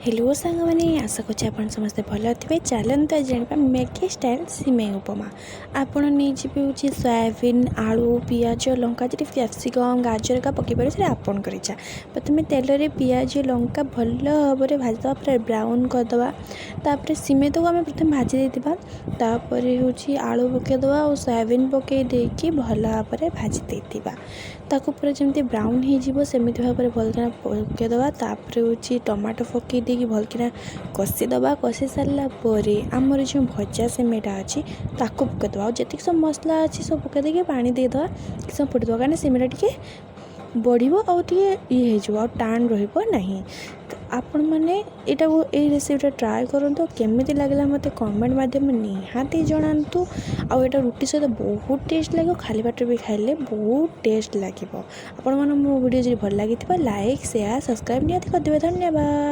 Hello सांग मैंने आशा कर समस्ते भल थे चलते आज जाना मैगी स्टाइल सिमेई उपमा आपड़ नहीं हूँ सोयाबीन आलू पिज लंका जी कैप्सिकम गाजर का पकई पारे आपन कर इच्छा प्रथम तेल पिज लंका भल भाव भाजद पूरा ब्राउन करदे तापर सिमेई तो आम प्रथम भाजी देपर हूँ आलू पकईदे और सोयाबीन पकई देकी भल भाव भाजी देता ताकू पूरा जमी ब्राउन होमती भाव में भलकिना पकईदे तापर हूँ टमाटो पकई देकी भलकिना कषिदे कषि सारा आमर जो भजा सिमेईटा अच्छी ताकू पकईदे और जी सब मसला अच्छी सब पकईदे पानी देदे कि सब फुटद कारण सिमेईटा टी बढ़ो और ये हो टाण रही तो आपण मैंने यहाँ ये रेसिपीटा ट्राए करूँ केमी लगे मत कमेंट माध्यम निहाती जनातु आउ यहाँ रुटी सहित बहुत टेस्ट लगे खाली पेट भी खाइले बहुत टेस्ट लगे आपण मैंने मो वीडियो जो भल लगी लाइक शेयर सब्सक्राइब निहाती करदेवे। धन्यवाद।